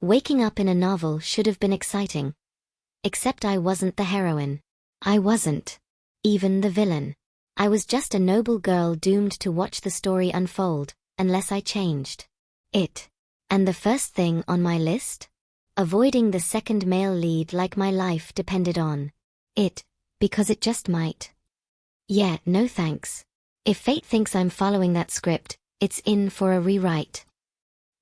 Waking up in a novel should have been exciting. Except I wasn't the heroine. I wasn't even the villain. I was just a noble girl doomed to watch the story unfold, unless I changed it. And the first thing on my list? Avoiding the second male lead like my life depended on it, because it just might. Yeah, no thanks. If fate thinks I'm following that script, it's in for a rewrite.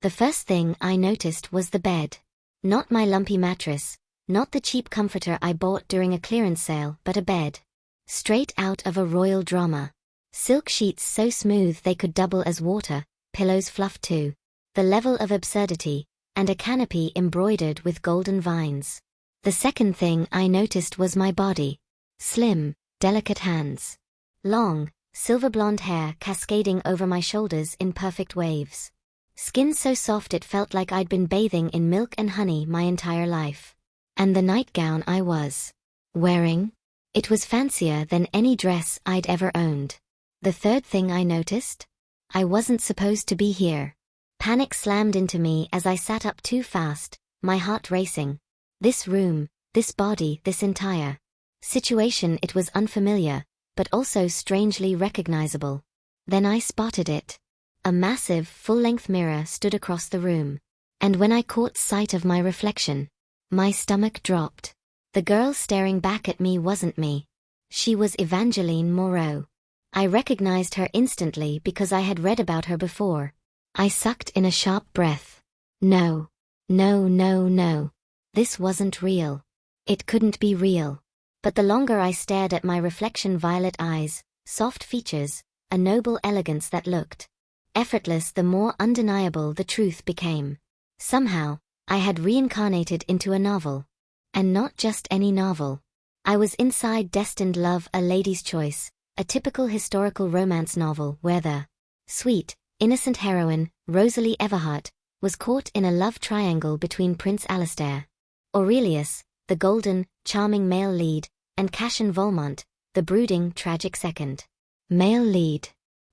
The first thing I noticed was the bed. Not my lumpy mattress, not the cheap comforter I bought during a clearance sale, but a bed straight out of a royal drama. Silk sheets so smooth they could double as water, pillows fluffed too. The level of absurdity, and a canopy embroidered with golden vines. The second thing I noticed was my body. Slim, delicate hands. Long, silver blonde hair cascading over my shoulders in perfect waves. Skin so soft it felt like I'd been bathing in milk and honey my entire life. And the nightgown I was wearing? It was fancier than any dress I'd ever owned. The third thing I noticed? I wasn't supposed to be here. Panic slammed into me as I sat up too fast, my heart racing. This room, this body, this entire situation, it was unfamiliar, but also strangely recognizable. Then I spotted it. A massive, full-length mirror stood across the room. And when I caught sight of my reflection, my stomach dropped. The girl staring back at me wasn't me. She was Evangeline Moreau. I recognized her instantly because I had read about her before. I sucked in a sharp breath. No. No, no, no. This wasn't real. It couldn't be real. But the longer I stared at my reflection, violet eyes, soft features, a noble elegance that looked effortless, the more undeniable the truth became. Somehow, I had reincarnated into a novel. And not just any novel. I was inside Destined Love, a lady's choice, a typical historical romance novel where the sweet, innocent heroine, Rosalie Everhart, was caught in a love triangle between Prince Alistair, Aurelius, the golden, charming male lead, and Cashin Volmont, the brooding, tragic second male lead.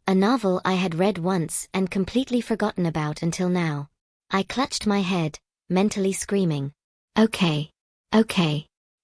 A novel I had read once and completely forgotten about until now. I clutched my head, mentally screaming. Okay.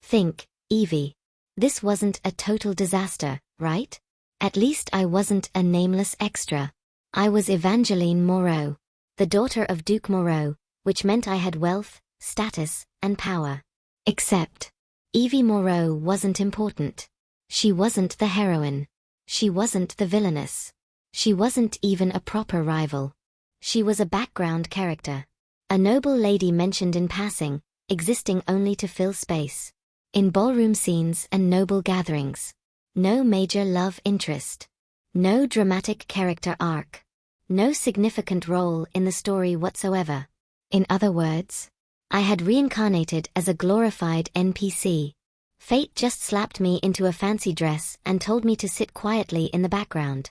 Think, Evie. This wasn't a total disaster, right? At least I wasn't a nameless extra. I was Evangeline Moreau, the daughter of Duke Moreau, which meant I had wealth, status, and power. Except, Evie Moreau wasn't important. She wasn't the heroine. She wasn't the villainess. She wasn't even a proper rival. She was a background character. A noble lady mentioned in passing, existing only to fill space. In ballroom scenes and noble gatherings. No major love interest. No dramatic character arc. No significant role in the story whatsoever. In other words, I had reincarnated as a glorified NPC. Fate just slapped me into a fancy dress and told me to sit quietly in the background.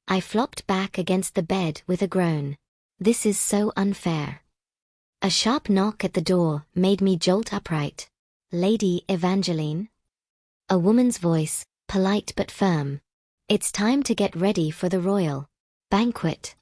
I flopped back against the bed with a groan. This is so unfair. A sharp knock at the door made me jolt upright. Lady Evangeline? A woman's voice, polite but firm. It's time to get ready for the royal banquet.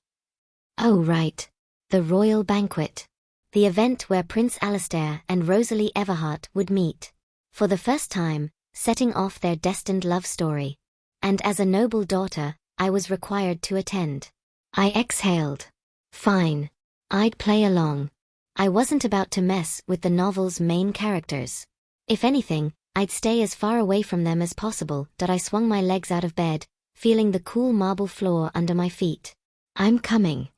Oh right. The royal banquet. The event where Prince Alistair and Rosalie Everhart would meet. For the first time, setting off their destined love story. And as a noble daughter, I was required to attend. I exhaled. Fine. I'd play along. I wasn't about to mess with the novel's main characters. If anything, I'd stay as far away from them as possible. I swung my legs out of bed, feeling the cool marble floor under my feet. I'm coming.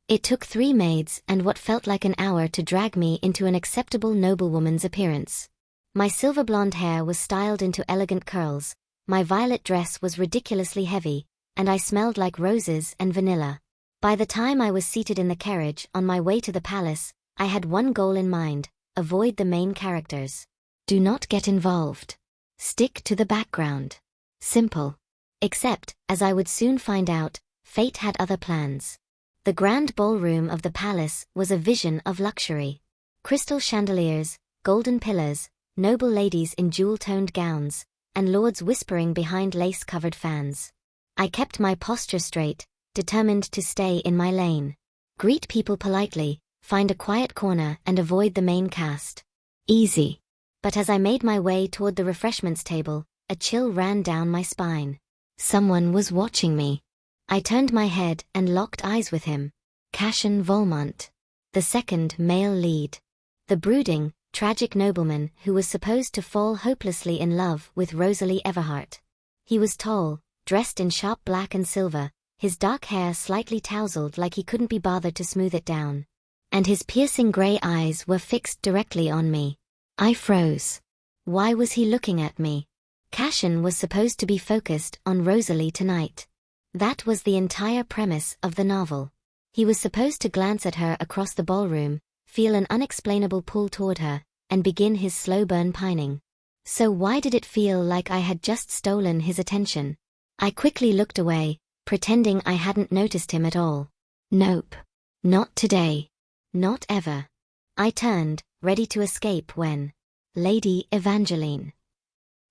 It took 3 maids and what felt like an hour to drag me into an acceptable noblewoman's appearance. My silver blonde hair was styled into elegant curls, my violet dress was ridiculously heavy, and I smelled like roses and vanilla. By the time I was seated in the carriage on my way to the palace, I had one goal in mind: avoid the main characters. Do not get involved. Stick to the background. Simple. Except, as I would soon find out, fate had other plans. The grand ballroom of the palace was a vision of luxury. Crystal chandeliers, golden pillars, noble ladies in jewel-toned gowns, and lords whispering behind lace-covered fans. I kept my posture straight, determined to stay in my lane. Greet people politely, find a quiet corner and avoid the main cast. Easy. But as I made my way toward the refreshments table, a chill ran down my spine. Someone was watching me. I turned my head and locked eyes with him. Cashin Volmont. The second male lead. The brooding, tragic nobleman who was supposed to fall hopelessly in love with Rosalie Everhart. He was tall, dressed in sharp black and silver, his dark hair slightly tousled like he couldn't be bothered to smooth it down. And his piercing grey eyes were fixed directly on me. I froze. Why was he looking at me? Cashin was supposed to be focused on Rosalie tonight. That was the entire premise of the novel. He was supposed to glance at her across the ballroom, feel an unexplainable pull toward her, and begin his slow burn pining. So why did it feel like I had just stolen his attention? I quickly looked away, pretending I hadn't noticed him at all. Nope. Not today. Not ever. I turned, ready to escape when Lady Evangeline.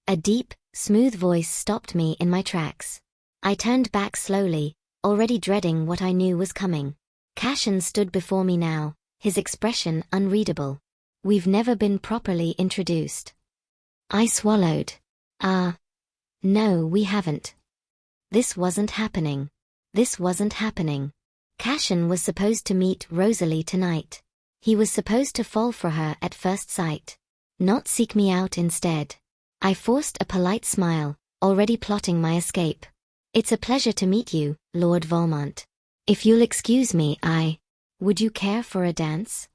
A deep, smooth voice stopped me in my tracks. I turned back slowly, already dreading what I knew was coming. Cashin stood before me now, his expression unreadable. We've never been properly introduced. I swallowed. No, we haven't. This wasn't happening. This wasn't happening. Cashin was supposed to meet Rosalie tonight. He was supposed to fall for her at first sight. Not seek me out instead. I forced a polite smile, already plotting my escape. It's a pleasure to meet you, Lord Volmont. If you'll excuse me, would you care for a dance?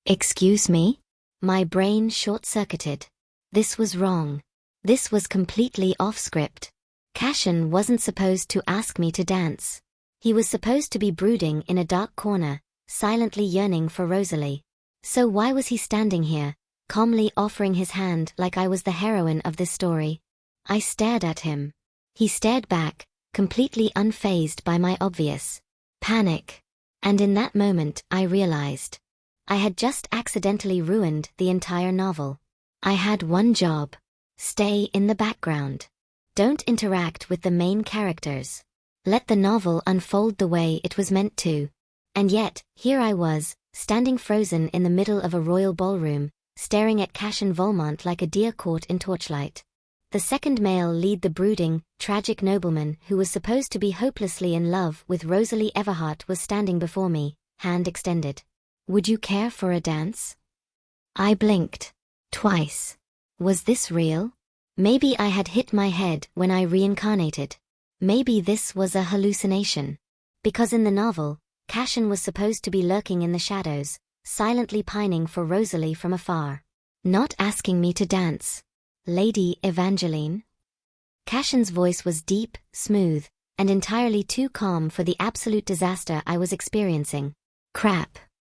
Excuse me? My brain short-circuited. This was wrong. This was completely off-script. Cashin wasn't supposed to ask me to dance. He was supposed to be brooding in a dark corner, silently yearning for Rosalie. So why was he standing here, calmly offering his hand like I was the heroine of this story? I stared at him. He stared back, completely unfazed by my obvious panic. And in that moment I realized I had just accidentally ruined the entire novel. I had one job. Stay in the background. Don't interact with the main characters. Let the novel unfold the way it was meant to. And yet, here I was, standing frozen in the middle of a royal ballroom, staring at Cashin Volmont like a deer caught in torchlight. The second male lead, the brooding, tragic nobleman who was supposed to be hopelessly in love with Rosalie Everhart, was standing before me, hand extended. Would you care for a dance? I blinked. Twice. Was this real? Maybe I had hit my head when I reincarnated. Maybe this was a hallucination. Because in the novel, Cashin was supposed to be lurking in the shadows, silently pining for Rosalie from afar. Not asking me to dance. Lady Evangeline? Cashin's voice was deep, smooth, and entirely too calm for the absolute disaster I was experiencing. Crap.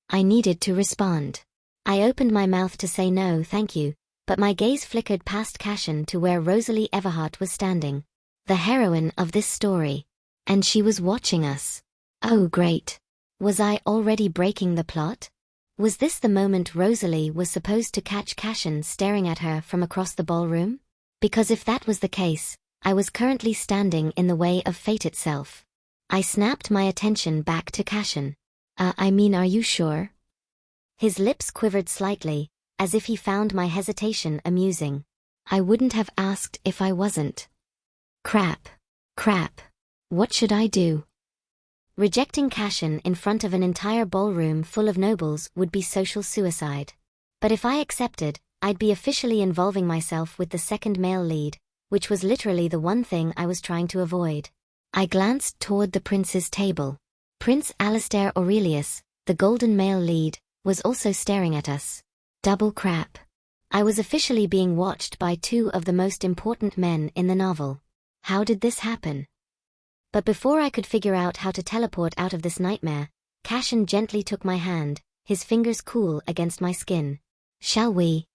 I needed to respond. I opened my mouth to say no thank you, but my gaze flickered past Cashin to where Rosalie Everhart was standing. The heroine of this story. And she was watching us. Oh great. Was I already breaking the plot? Was this the moment Rosalie was supposed to catch Cashin staring at her from across the ballroom? Because if that was the case, I was currently standing in the way of fate itself. I snapped my attention back to Cashin. Are you sure? His lips quivered slightly, as if he found my hesitation amusing. I wouldn't have asked if I wasn't. Crap. What should I do? Rejecting Cashin in front of an entire ballroom full of nobles would be social suicide. But if I accepted, I'd be officially involving myself with the second male lead, which was literally the one thing I was trying to avoid. I glanced toward the prince's table. Prince Alistair Aurelius, the golden male lead, was also staring at us. Double crap. I was officially being watched by two of the most important men in the novel. How did this happen? But before I could figure out how to teleport out of this nightmare, Cashin gently took my hand, his fingers cool against my skin. Shall we?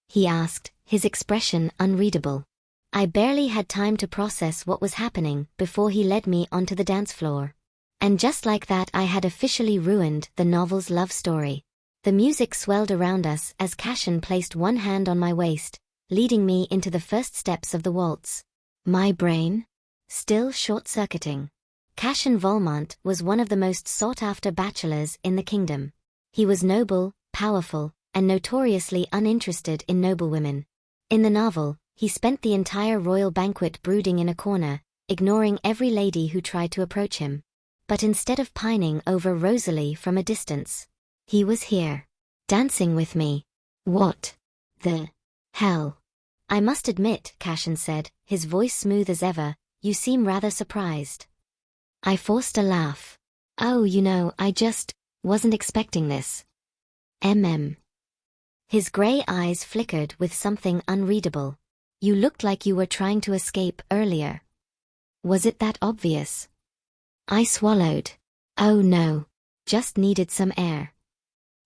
He asked, his expression unreadable. I barely had time to process what was happening before he led me onto the dance floor. And just like that I had officially ruined the novel's love story. The music swelled around us as Cashin placed one hand on my waist, leading me into the first steps of the waltz. My brain? Still short-circuiting. Cashin Volmont was one of the most sought-after bachelors in the kingdom. He was noble, powerful, and notoriously uninterested in noblewomen. In the novel, he spent the entire royal banquet brooding in a corner, ignoring every lady who tried to approach him. But instead of pining over Rosalie from a distance, he was here, dancing with me. What the hell? I must admit, Cashin said, his voice smooth as ever, you seem rather surprised. I forced a laugh. Oh, I just wasn't expecting this. His grey eyes flickered with something unreadable. You looked like you were trying to escape earlier. Was it that obvious? I swallowed. Oh no. Just needed some air.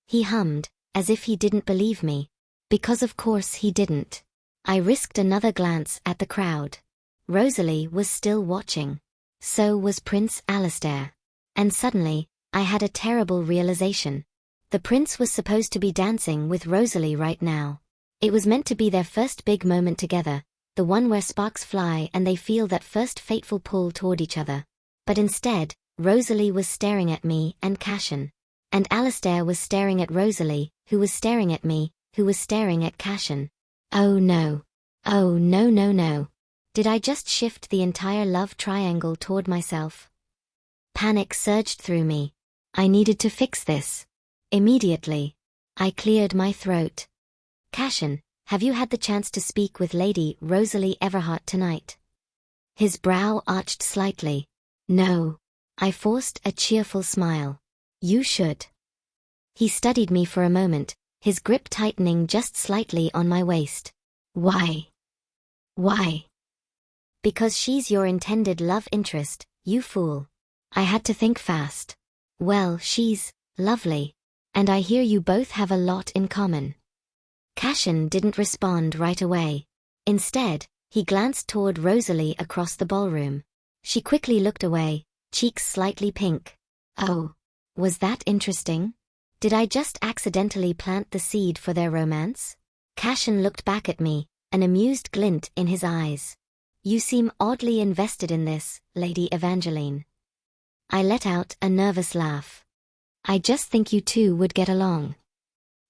He hummed, as if he didn't believe me. Because of course he didn't. I risked another glance at the crowd. Rosalie was still watching. So was Prince Alistair. And suddenly, I had a terrible realization. The prince was supposed to be dancing with Rosalie right now. It was meant to be their first big moment together, the one where sparks fly and they feel that first fateful pull toward each other. But instead, Rosalie was staring at me and Cashin. And Alistair was staring at Rosalie, who was staring at me, who was staring at Cashin. Oh no. Oh no no no. Did I just shift the entire love triangle toward myself? Panic surged through me. I needed to fix this. Immediately. I cleared my throat. Cashin, have you had the chance to speak with Lady Rosalie Everhart tonight? His brow arched slightly. No. I forced a cheerful smile. You should. He studied me for a moment, his grip tightening just slightly on my waist. Why? Why? Because she's your intended love interest, you fool. I had to think fast. Well, she's lovely. And I hear you both have a lot in common. Cashin didn't respond right away. Instead, he glanced toward Rosalie across the ballroom. She quickly looked away, cheeks slightly pink. Oh. Was that interesting? Did I just accidentally plant the seed for their romance? Cashin looked back at me, an amused glint in his eyes. You seem oddly invested in this, Lady Evangeline. I let out a nervous laugh. I just think you two would get along.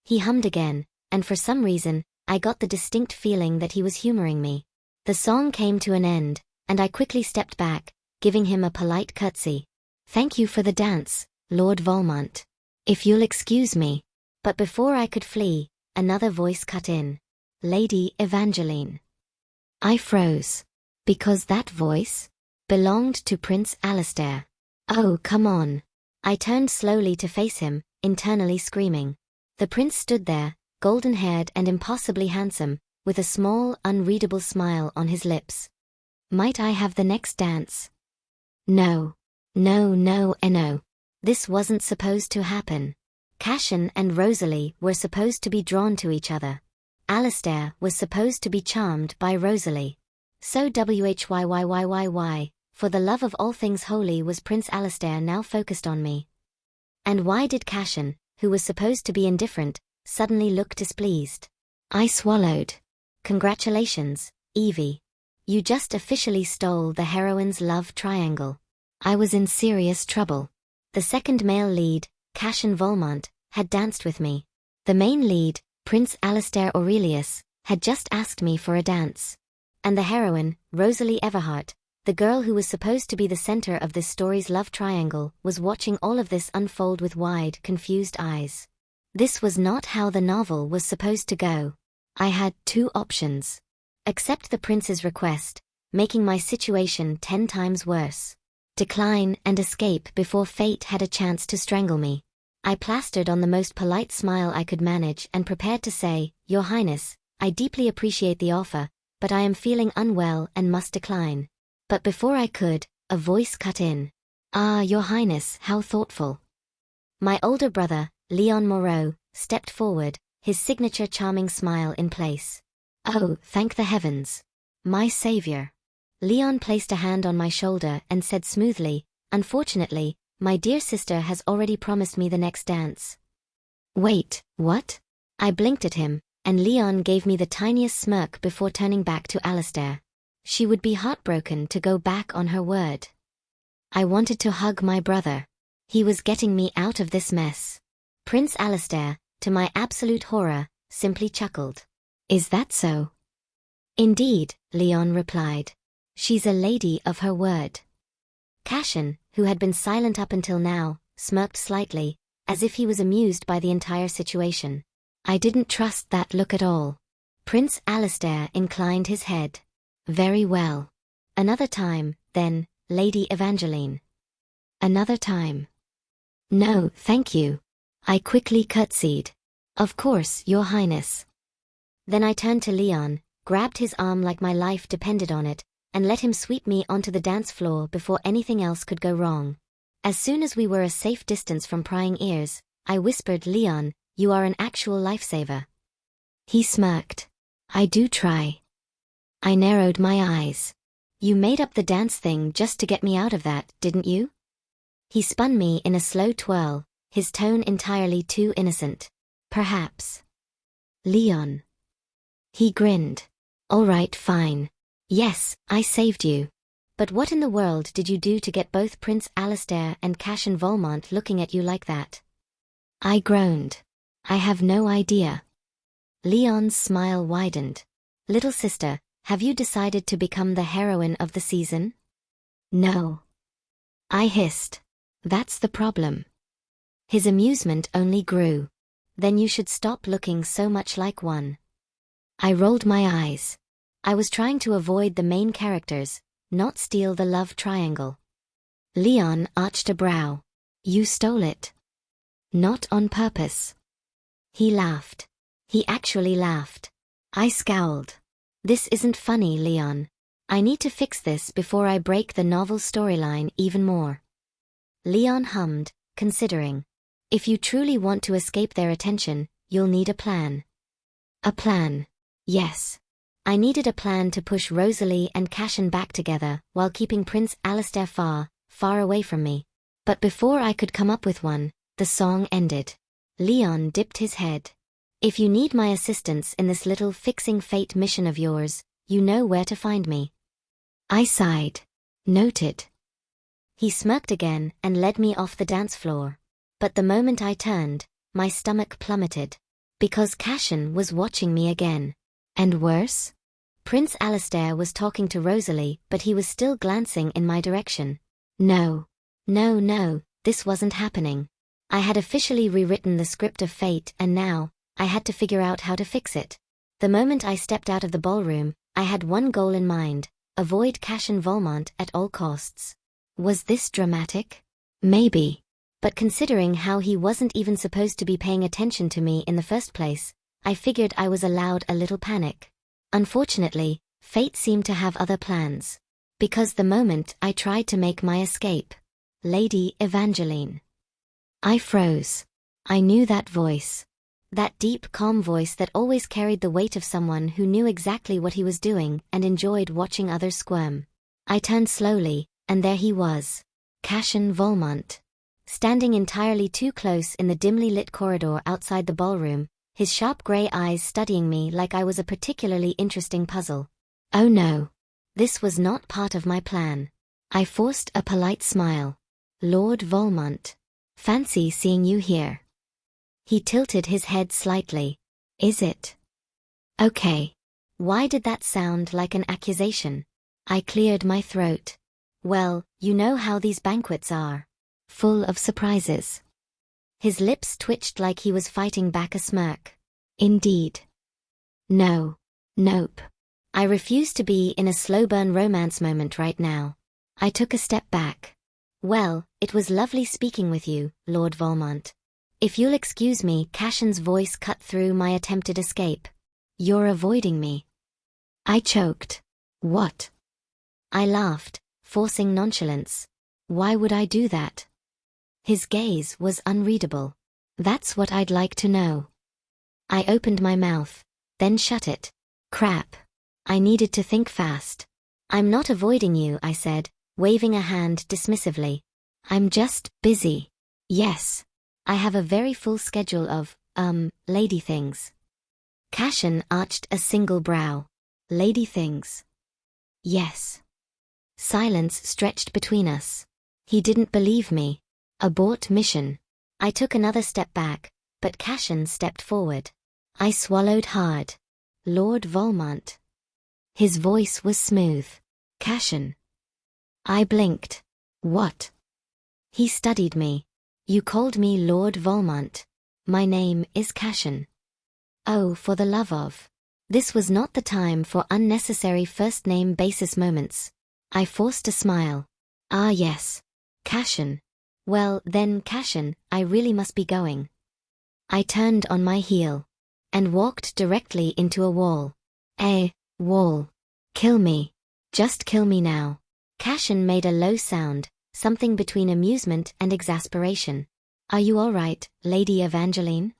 He hummed again, and for some reason, I got the distinct feeling that he was humoring me. The song came to an end, and I quickly stepped back, giving him a polite curtsy. Thank you for the dance, Lord Valmont. If you'll excuse me. But before I could flee, another voice cut in. Lady Evangeline. I froze. Because that voice belonged to Prince Alistair. Oh, come on. I turned slowly to face him, internally screaming. The prince stood there, golden-haired and impossibly handsome, with a small, unreadable smile on his lips. Might I have the next dance? No. No no no. This wasn't supposed to happen. Cashin and Rosalie were supposed to be drawn to each other. Alistair was supposed to be charmed by Rosalie. So whyy, for the love of all things holy was Prince Alistair now focused on me. And why did Cashin, who was supposed to be indifferent, suddenly look displeased? I swallowed. Congratulations, Evie. You just officially stole the heroine's love triangle. I was in serious trouble. The second male lead, Cashin Valmont, had danced with me. The main lead, Prince Alistair Aurelius, had just asked me for a dance. And the heroine, Rosalie Everhart, the girl who was supposed to be the center of this story's love triangle, was watching all of this unfold with wide, confused eyes. This was not how the novel was supposed to go. I had two options. Accept the prince's request, making my situation 10 times worse. Decline and escape before fate had a chance to strangle me. I plastered on the most polite smile I could manage and prepared to say, Your Highness, I deeply appreciate the offer, but I am feeling unwell and must decline. But before I could, a voice cut in. Ah, Your Highness, how thoughtful. My older brother, Leon Moreau, stepped forward, his signature charming smile in place. Oh, thank the heavens. My savior. Leon placed a hand on my shoulder and said smoothly, Unfortunately, my dear sister has already promised me the next dance. Wait, what? I blinked at him, and Leon gave me the tiniest smirk before turning back to Alistair. She would be heartbroken to go back on her word. I wanted to hug my brother. He was getting me out of this mess. Prince Alistair, to my absolute horror, simply chuckled. Is that so? Indeed, Leon replied. She's a lady of her word. Cashin, who had been silent up until now, smirked slightly, as if he was amused by the entire situation. I didn't trust that look at all. Prince Alistair inclined his head. Very well. Another time, then, Lady Evangeline. Another time. No, thank you. I quickly curtsied. Of course, Your Highness. Then I turned to Leon, grabbed his arm like my life depended on it, and let him sweep me onto the dance floor before anything else could go wrong. As soon as we were a safe distance from prying ears, I whispered, Leon, you are an actual lifesaver. He smirked. I do try. I narrowed my eyes. You made up the dance thing just to get me out of that, didn't you? He spun me in a slow twirl, his tone entirely too innocent. Perhaps. Leon. He grinned. All right, fine. Yes, I saved you. But what in the world did you do to get both Prince Alistair and Cashin Volmont looking at you like that? I groaned. I have no idea. Leon's smile widened. Little sister, have you decided to become the heroine of the season? No. I hissed. That's the problem. His amusement only grew. Then you should stop looking so much like one. I rolled my eyes. I was trying to avoid the main characters, not steal the love triangle. Leon arched a brow. You stole it. Not on purpose. He laughed. He actually laughed. I scowled. This isn't funny, Leon. I need to fix this before I break the novel storyline even more. Leon hummed, considering. If you truly want to escape their attention, you'll need a plan. A plan. Yes. I needed a plan to push Rosalie and Cashin back together while keeping Prince Alistair far, far away from me. But before I could come up with one, the song ended. Leon dipped his head. If you need my assistance in this little fixing fate mission of yours, you know where to find me. I sighed. Noted. He smirked again and led me off the dance floor. But the moment I turned, my stomach plummeted. Because Cashin was watching me again. And worse? Prince Alistair was talking to Rosalie, but he was still glancing in my direction. No, this wasn't happening. I had officially rewritten the script of fate and now, I had to figure out how to fix it. The moment I stepped out of the ballroom, I had one goal in mind, avoid Cashin Volmont at all costs. Was this dramatic? Maybe. But considering how he wasn't even supposed to be paying attention to me in the first place, I figured I was allowed a little panic. Unfortunately, fate seemed to have other plans. Because the moment I tried to make my escape, Lady Evangeline. I froze. I knew that voice. That deep, calm voice that always carried the weight of someone who knew exactly what he was doing and enjoyed watching others squirm. I turned slowly, and there he was. Cashin Volmont. Standing entirely too close in the dimly lit corridor outside the ballroom, his sharp grey eyes studying me like I was a particularly interesting puzzle. Oh no. This was not part of my plan. I forced a polite smile. Lord Volmont. Fancy seeing you here. He tilted his head slightly. Is it? Okay. Why did that sound like an accusation? I cleared my throat. Well, you know how these banquets are. Full of surprises. His lips twitched like he was fighting back a smirk. Indeed. No. Nope. I refuse to be in a slow-burn romance moment right now. I took a step back. Well, it was lovely speaking with you, Lord Volmont. If you'll excuse me, Cashin's voice cut through my attempted escape. You're avoiding me. I choked. What? I laughed, forcing nonchalance. Why would I do that? His gaze was unreadable. That's what I'd like to know. I opened my mouth, then shut it. Crap. I needed to think fast. I'm not avoiding you, I said, waving a hand dismissively. I'm just busy. Yes. I have a very full schedule of, lady things. Cashin arched a single brow. Lady things. Yes. Silence stretched between us. He didn't believe me. Abort mission. I took another step back, but Cashin stepped forward. I swallowed hard. Lord Volmont. His voice was smooth. Cashin. I blinked. What? He studied me. You called me Lord Volmont. My name is Cashin. Oh, for the love of. This was not the time for unnecessary first-name basis moments. I forced a smile. Ah yes. Cashin. Well, then Cashin, I really must be going. I turned on my heel. And walked directly into a wall. Wall. Kill me. Just kill me now. Cashin made a low sound, something between amusement and exasperation. Are you all right, Lady Evangeline?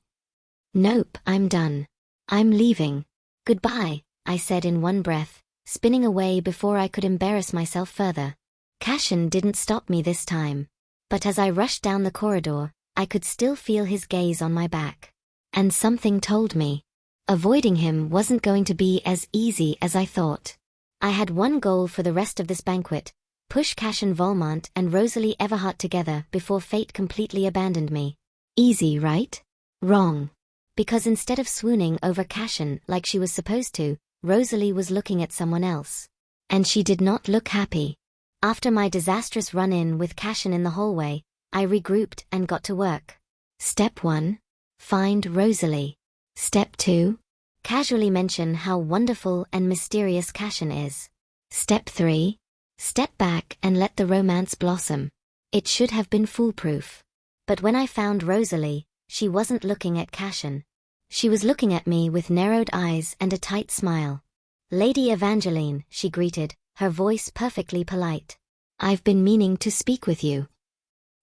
Nope, I'm done. I'm leaving. Goodbye, I said in one breath, spinning away before I could embarrass myself further. Cashin didn't stop me this time. But as I rushed down the corridor, I could still feel his gaze on my back. And something told me. Avoiding him wasn't going to be as easy as I thought. I had one goal for the rest of this banquet. Push Cashin Volmont and Rosalie Everhart together before fate completely abandoned me. Easy, right? Wrong. Because instead of swooning over Cashin like she was supposed to, Rosalie was looking at someone else. And she did not look happy. After my disastrous run-in with Cashin in the hallway, I regrouped and got to work. Step 1. Find Rosalie. Step 2. Casually mention how wonderful and mysterious Cashin is. Step 3. Step back and let the romance blossom. It should have been foolproof. But when I found Rosalie, she wasn't looking at Cashin. She was looking at me with narrowed eyes and a tight smile. Lady Evangeline, she greeted, her voice perfectly polite. I've been meaning to speak with you.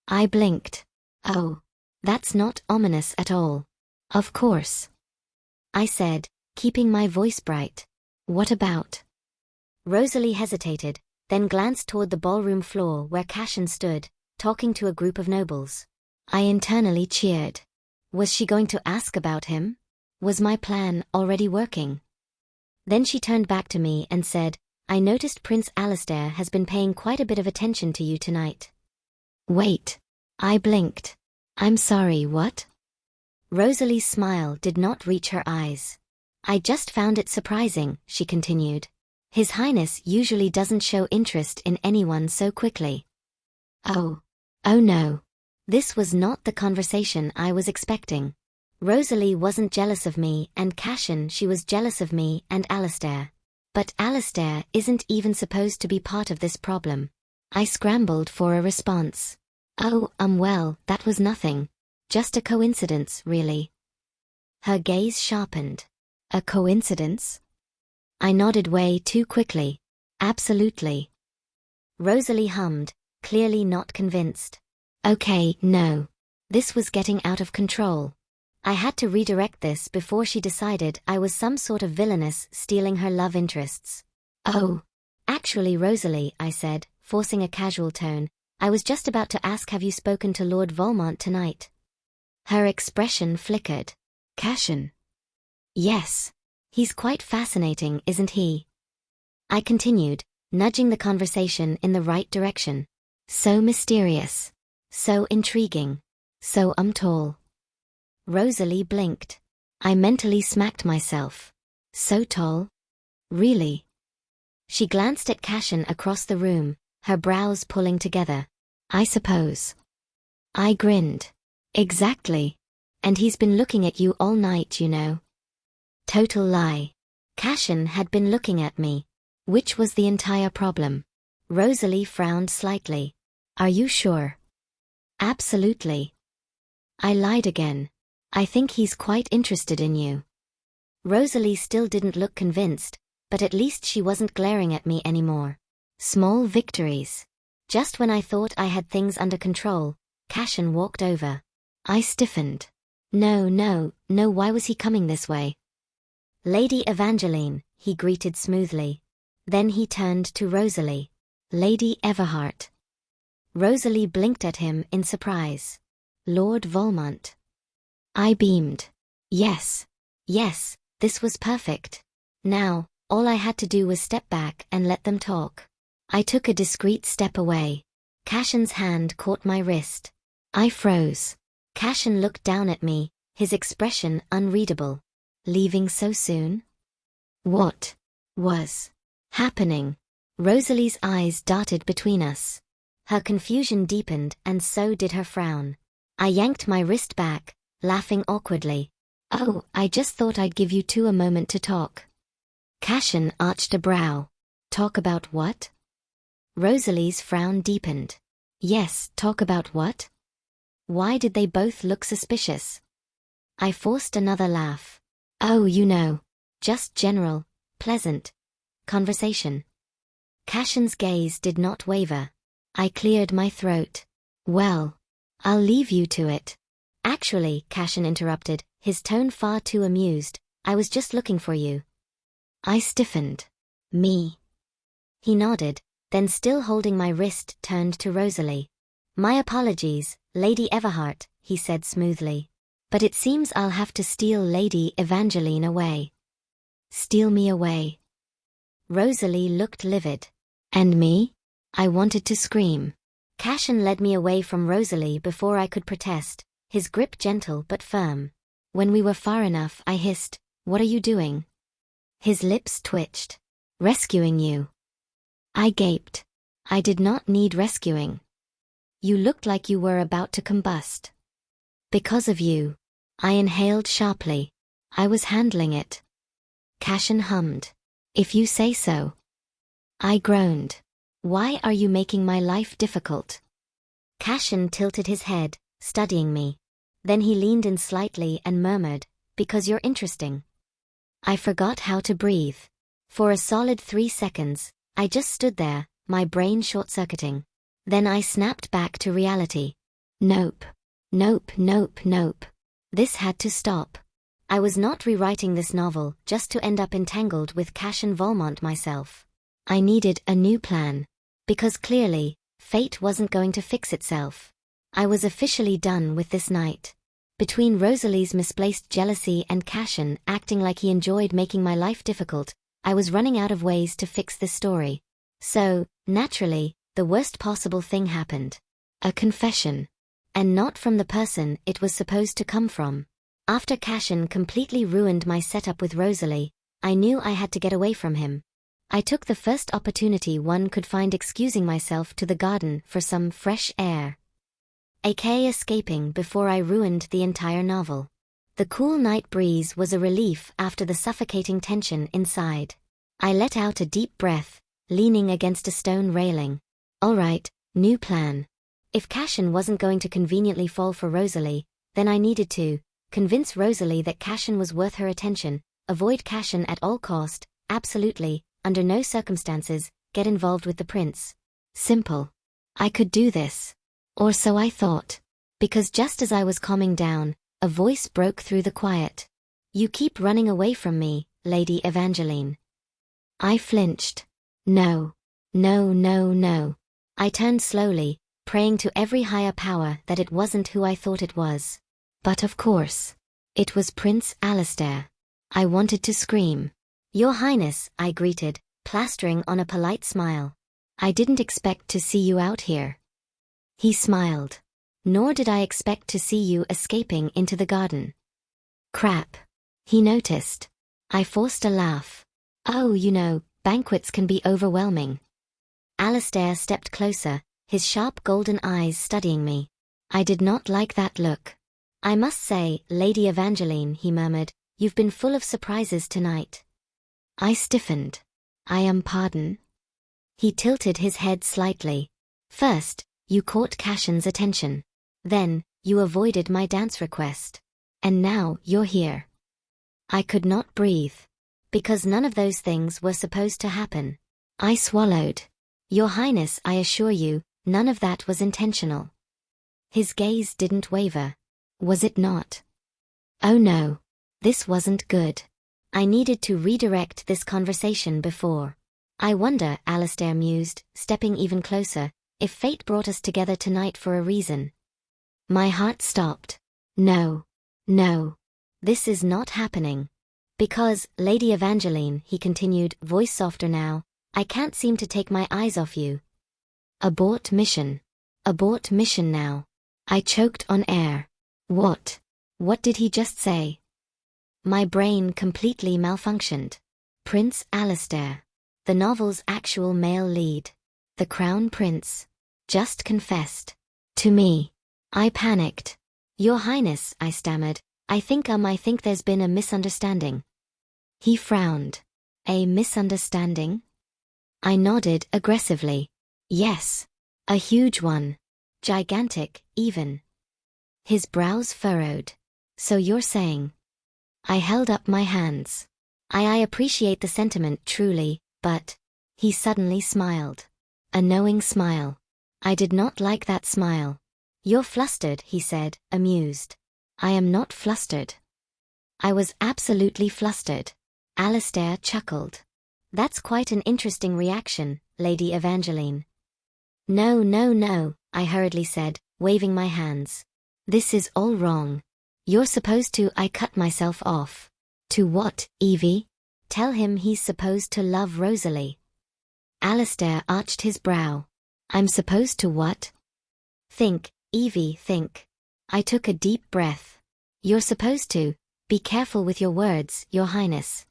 I blinked. Oh. That's not ominous at all. Of course. I said, keeping my voice bright. What about? Rosalie hesitated, then glanced toward the ballroom floor where Cashin stood, talking to a group of nobles. I internally cheered. Was she going to ask about him? Was my plan already working? Then she turned back to me and said, I noticed Prince Alistair has been paying quite a bit of attention to you tonight. Wait. I blinked. I'm sorry, what? Rosalie's smile did not reach her eyes. I just found it surprising, she continued. His Highness usually doesn't show interest in anyone so quickly. Oh no. This was not the conversation I was expecting. Rosalie wasn't jealous of me and Cashin, she was jealous of me and Alistair. But Alistair isn't even supposed to be part of this problem. I scrambled for a response. Oh, well, that was nothing. Just a coincidence, really. Her gaze sharpened. A coincidence? I nodded way too quickly. Absolutely. Rosalie hummed, clearly not convinced. Okay, no. This was getting out of control. I had to redirect this before she decided I was some sort of villainess stealing her love interests. Oh. Actually, Rosalie, I said, forcing a casual tone, I was just about to ask, have you spoken to Lord Volmont tonight? Her expression flickered. Cashin? Yes. He's quite fascinating, isn't he? I continued, nudging the conversation in the right direction. So mysterious. So intriguing. So tall. Rosalie blinked. I mentally smacked myself. So tall? Really? She glanced at Cashin across the room, her brows pulling together. I suppose. I grinned. Exactly. And he's been looking at you all night, you know. Total lie. Cashin had been looking at me. Which was the entire problem. Rosalie frowned slightly. Are you sure? Absolutely. I lied again. I think he's quite interested in you. Rosalie still didn't look convinced, but at least she wasn't glaring at me anymore. Small victories. Just when I thought I had things under control, Cashin walked over. I stiffened. No, why was he coming this way? Lady Evangeline, he greeted smoothly. Then he turned to Rosalie. Lady Everhart. Rosalie blinked at him in surprise. Lord Volmont. I beamed. Yes, this was perfect. Now, all I had to do was step back and let them talk. I took a discreet step away. Cashin's hand caught my wrist. I froze. Cashin looked down at me, his expression unreadable. Leaving so soon? What was happening? Rosalie's eyes darted between us. Her confusion deepened, and so did her frown. I yanked my wrist back, laughing awkwardly. Oh, I just thought I'd give you two a moment to talk. Cashin arched a brow. Talk about what? Rosalie's frown deepened. Yes, talk about what? Why did they both look suspicious? I forced another laugh. Oh, just general, pleasant conversation. Cashin's gaze did not waver. I cleared my throat. Well, I'll leave you to it. Actually, Cashin interrupted, his tone far too amused. I was just looking for you. I stiffened. Me? He nodded, then still holding my wrist turned to Rosalie. My apologies, Lady Everhart, he said smoothly. But it seems I'll have to steal Lady Evangeline away. Steal me away? Rosalie looked livid. And me? I wanted to scream. Cashin led me away from Rosalie before I could protest, his grip gentle but firm. When we were far enough, I hissed, "What are you doing?" His lips twitched. "Rescuing you." I gaped. I did not need rescuing. You looked like you were about to combust. Because of you. I inhaled sharply. I was handling it. Cashin hummed. If you say so. I groaned. Why are you making my life difficult? Cashin tilted his head, studying me. Then he leaned in slightly and murmured, because you're interesting. I forgot how to breathe. For a solid 3 seconds, I just stood there, my brain short-circuiting. Then I snapped back to reality. Nope. Nope, nope, nope. This had to stop. I was not rewriting this novel just to end up entangled with Cashin Volmont myself. I needed a new plan. Because clearly, fate wasn't going to fix itself. I was officially done with this night. Between Rosalie's misplaced jealousy and Cashin acting like he enjoyed making my life difficult, I was running out of ways to fix this story. So, naturally, the worst possible thing happened. A confession. And not from the person it was supposed to come from. After Cashin completely ruined my setup with Rosalie, I knew I had to get away from him. I took the first opportunity one could find excusing myself to the garden for some fresh air. aka escaping before I ruined the entire novel. The cool night breeze was a relief after the suffocating tension inside. I let out a deep breath, leaning against a stone railing. All right, new plan. If Cashin wasn't going to conveniently fall for Rosalie, then I needed to convince Rosalie that Cashin was worth her attention, avoid Cashin at all cost, absolutely, under no circumstances, get involved with the prince. Simple. I could do this. Or so I thought. Because just as I was calming down, a voice broke through the quiet. You keep running away from me, Lady Evangeline. I flinched. No. No, no, no. I turned slowly, praying to every higher power that it wasn't who I thought it was. But of course. It was Prince Alistair. I wanted to scream. Your Highness, I greeted, plastering on a polite smile. I didn't expect to see you out here. He smiled. Nor did I expect to see you escaping into the garden. Crap. He noticed. I forced a laugh. Oh, banquets can be overwhelming. Alistair stepped closer, his sharp golden eyes studying me. I did not like that look. I must say, Lady Evangeline, he murmured, you've been full of surprises tonight. I stiffened. Pardon? He tilted his head slightly. First, you caught Cashin's attention. Then, you avoided my dance request. And now, you're here. I could not breathe. Because none of those things were supposed to happen. I swallowed. Your Highness, I assure you, none of that was intentional. His gaze didn't waver. Was it not? Oh no. This wasn't good. I needed to redirect this conversation before. I wonder, Alistair mused, stepping even closer, if fate brought us together tonight for a reason. My heart stopped. No. No. This is not happening. Because, Lady Evangeline, he continued, voice softer now, I can't seem to take my eyes off you. Abort mission. Abort mission now. I choked on air. What? What did he just say? My brain completely malfunctioned. Prince Alistair. The novel's actual male lead. The Crown Prince. Just confessed. To me. I panicked. Your Highness, I stammered. I think there's been a misunderstanding. He frowned. A misunderstanding? I nodded aggressively. Yes. A huge one. Gigantic, even. His brows furrowed. So you're saying? I held up my hands. I appreciate the sentiment truly, but... He suddenly smiled. A knowing smile. I did not like that smile. You're flustered, he said, amused. I am not flustered. I was absolutely flustered. Alistair chuckled. That's quite an interesting reaction, Lady Evangeline. No, I hurriedly said, waving my hands. This is all wrong. You're supposed to... I cut myself off. To what, Evie? Tell him he's supposed to love Rosalie. Alistair arched his brow. I'm supposed to what? Think, Evie, think. I took a deep breath. You're supposed to... Be careful with your words, Your Highness.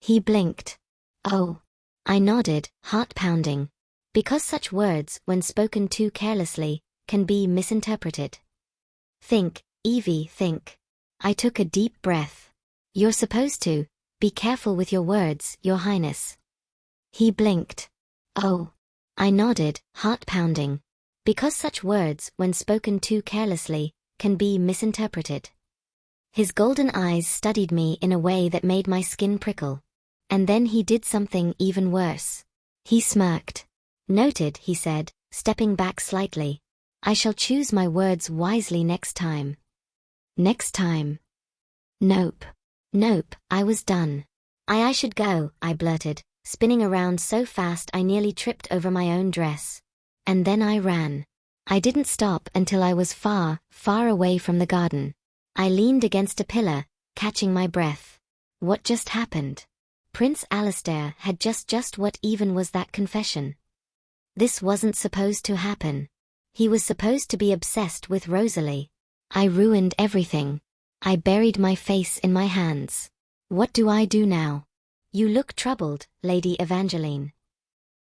He blinked. Oh. I nodded, heart pounding. Because such words, when spoken too carelessly, can be misinterpreted. Think, Evie, think. I took a deep breath. You're supposed to... Be careful with your words, Your Highness. He blinked. Oh. I nodded, heart pounding. Because such words, when spoken too carelessly, can be misinterpreted. His golden eyes studied me in a way that made my skin prickle. And then he did something even worse. He smirked. Noted, he said, stepping back slightly. I shall choose my words wisely next time. Next time. Nope, I was done. I should go, I blurted, spinning around so fast I nearly tripped over my own dress. And then I ran. I didn't stop until I was far, far away from the garden. I leaned against a pillar, catching my breath. What just happened? Prince Alistair had just what even was that confession? This wasn't supposed to happen. He was supposed to be obsessed with Rosalie. I ruined everything. I buried my face in my hands. What do I do now? You look troubled, Lady Evangeline.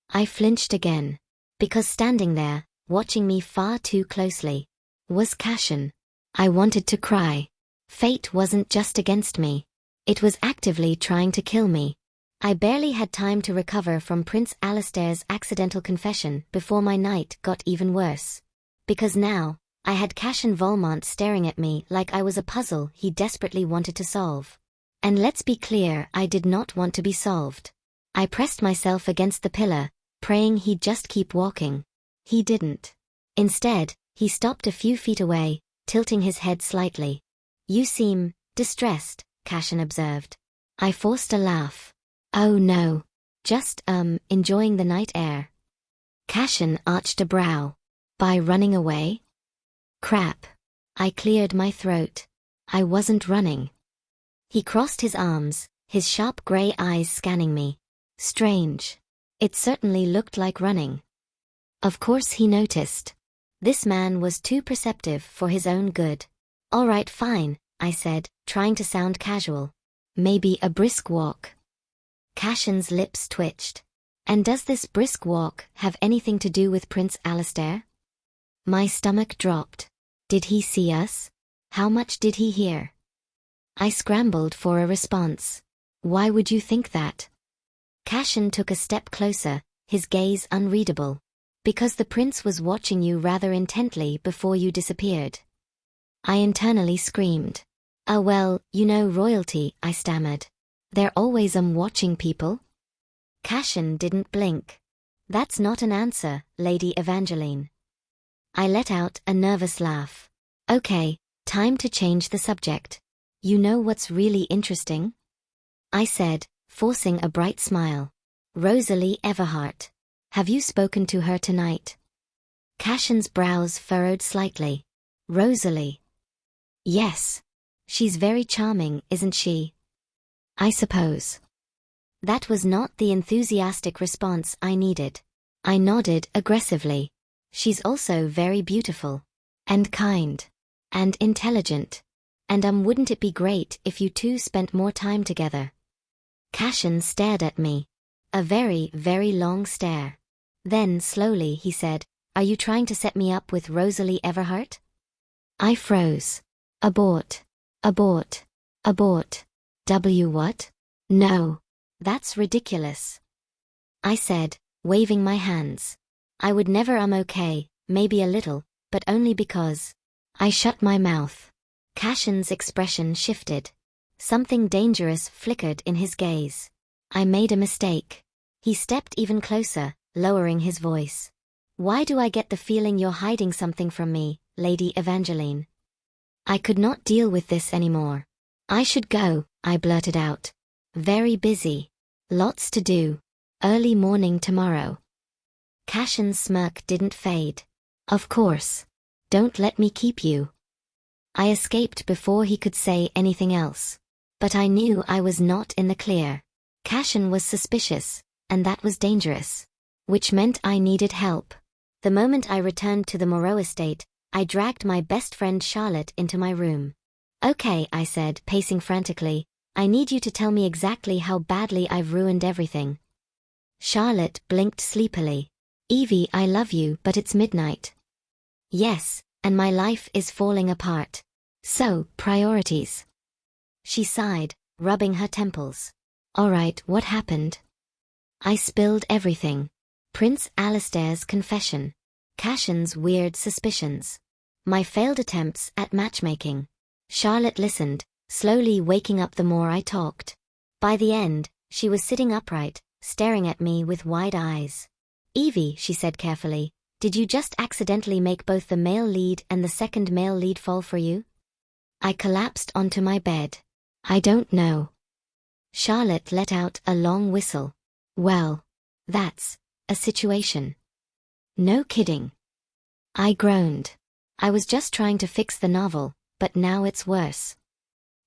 I flinched again. Because standing there, watching me far too closely, was Cashin. I wanted to cry. Fate wasn't just against me. It was actively trying to kill me. I barely had time to recover from Prince Alistair's accidental confession before my night got even worse. Because now, I had Cashin Volmont staring at me like I was a puzzle he desperately wanted to solve. And let's be clear, I did not want to be solved. I pressed myself against the pillar, praying he'd just keep walking. He didn't. Instead, he stopped a few feet away, tilting his head slightly. You seem distressed, Cashin observed. I forced a laugh. Oh no. Just, enjoying the night air. Cashin arched a brow. By running away? Crap. I cleared my throat. I wasn't running. He crossed his arms, his sharp grey eyes scanning me. Strange. It certainly looked like running. Of course he noticed. This man was too perceptive for his own good. All right, fine, I said, trying to sound casual. Maybe a brisk walk. Cashin's lips twitched. And does this brisk walk have anything to do with Prince Alistair? My stomach dropped. Did he see us? How much did he hear? I scrambled for a response. Why would you think that? Cashin took a step closer, his gaze unreadable. Because the prince was watching you rather intently before you disappeared. I internally screamed. Well, you know royalty, I stammered. They're always watching people? Cashin didn't blink. That's not an answer, Lady Evangeline. I let out a nervous laugh. Okay, time to change the subject. You know what's really interesting? I said, forcing a bright smile. Rosalie Everhart. Have you spoken to her tonight? Cashin's brows furrowed slightly. Rosalie. Yes. She's very charming, isn't she? I suppose. That was not the enthusiastic response I needed. I nodded aggressively. She's also very beautiful. And kind. And intelligent. And wouldn't it be great if you two spent more time together? Cashin stared at me. A very, very long stare. Then, slowly, he said, "Are you trying to set me up with Rosalie Everhart?" I froze. Abort. Abort. Abort. What? No. That's ridiculous. I said, waving my hands. I would never. Okay, maybe a little, but only because. I shut my mouth. Cashin's expression shifted. Something dangerous flickered in his gaze. I made a mistake. He stepped even closer, lowering his voice. Why do I get the feeling you're hiding something from me, Lady Evangeline? I could not deal with this anymore. I should go, I blurted out. Very busy. Lots to do. Early morning tomorrow. Cashin's smirk didn't fade. Of course. Don't let me keep you. I escaped before he could say anything else. But I knew I was not in the clear. Cashin was suspicious, and that was dangerous. Which meant I needed help. The moment I returned to the Moreau estate, I dragged my best friend Charlotte into my room. Okay, I said, pacing frantically, I need you to tell me exactly how badly I've ruined everything. Charlotte blinked sleepily. Evie, I love you, but it's midnight. Yes, and my life is falling apart. So, priorities. She sighed, rubbing her temples. Alright, what happened? I spilled everything. Prince Alistair's confession. Cashin's weird suspicions. My failed attempts at matchmaking. Charlotte listened, slowly waking up the more I talked. By the end, she was sitting upright, staring at me with wide eyes. Evie, she said carefully, did you just accidentally make both the male lead and the second male lead fall for you? I collapsed onto my bed. I don't know. Charlotte let out a long whistle. Well, that's a situation. No kidding. I groaned. I was just trying to fix the novel, but now it's worse.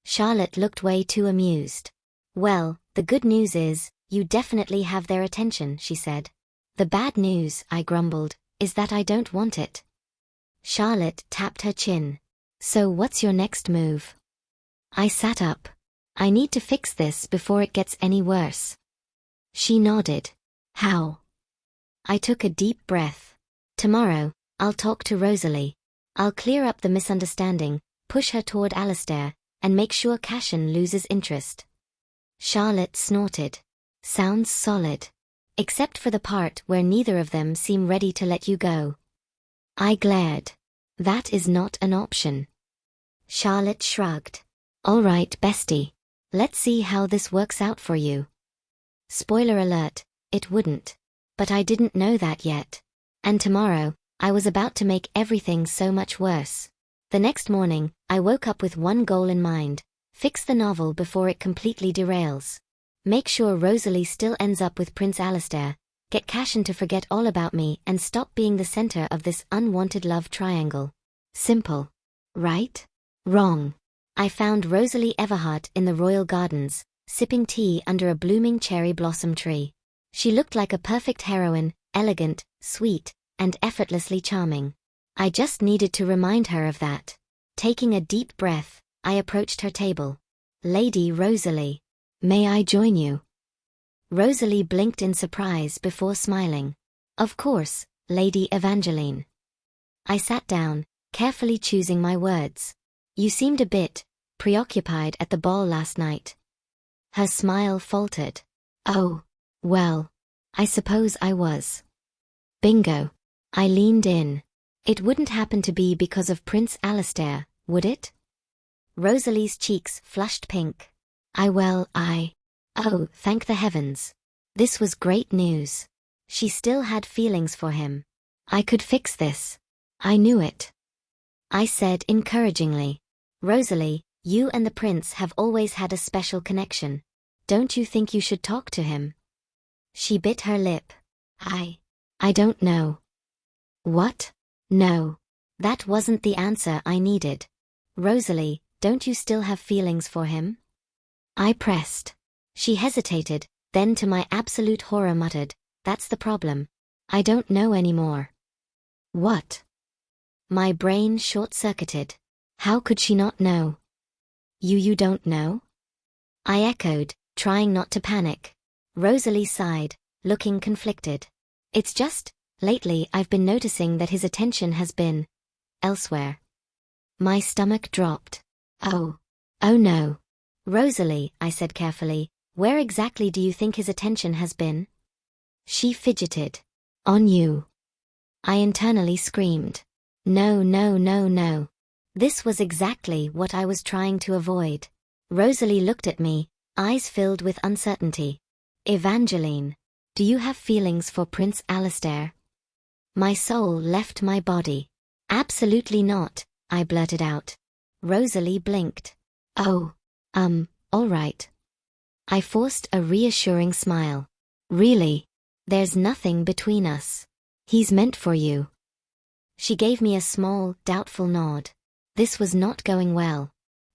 Charlotte looked way too amused. Well, the good news is, you definitely have their attention, she said. The bad news, I grumbled, is that I don't want it. Charlotte tapped her chin. So what's your next move? I sat up. I need to fix this before it gets any worse. She nodded. How? I took a deep breath. Tomorrow, I'll talk to Rosalie. I'll clear up the misunderstanding, push her toward Alistair, and make sure Cashin loses interest. Charlotte snorted. Sounds solid. Except for the part where neither of them seem ready to let you go. I glared. That is not an option. Charlotte shrugged. All right, bestie. Let's see how this works out for you. Spoiler alert, it wouldn't. But I didn't know that yet. And tomorrow, I was about to make everything so much worse. The next morning, I woke up with one goal in mind. Fix the novel before it completely derails. Make sure Rosalie still ends up with Prince Alistair, get Cashin to forget all about me and stop being the center of this unwanted love triangle. Simple. Right? Wrong. I found Rosalie Everhart in the royal gardens, sipping tea under a blooming cherry blossom tree. She looked like a perfect heroine, elegant, sweet, and effortlessly charming. I just needed to remind her of that. Taking a deep breath, I approached her table. Lady Rosalie. May I join you? Rosalie blinked in surprise before smiling. Of course, Lady Evangeline. I sat down, carefully choosing my words. You seemed a bit preoccupied at the ball last night. Her smile faltered. Oh, well, I suppose I was. Bingo. I leaned in. It wouldn't happen to be because of Prince Alistair, would it? Rosalie's cheeks flushed pink. Oh, thank the heavens. This was great news. She still had feelings for him. I could fix this. I knew it. I said encouragingly. Rosalie, you and the prince have always had a special connection. Don't you think you should talk to him? She bit her lip. I don't know. What? No. That wasn't the answer I needed. Rosalie, don't you still have feelings for him? I pressed. She hesitated, then to my absolute horror muttered, that's the problem. I don't know anymore. What? My brain short-circuited. How could she not know? You don't know? I echoed, trying not to panic. Rosalie sighed, looking conflicted. It's just, lately I've been noticing that his attention has been elsewhere. My stomach dropped. Oh no. Rosalie, I said carefully, where exactly do you think his attention has been? She fidgeted. On you. I internally screamed. No. This was exactly what I was trying to avoid. Rosalie looked at me, eyes filled with uncertainty. Evangeline, do you have feelings for Prince Alistair? My soul left my body. Absolutely not, I blurted out. Rosalie blinked. Oh, all right. I forced a reassuring smile. Really? There's nothing between us. He's meant for you. She gave me a small, doubtful nod. This was not going well.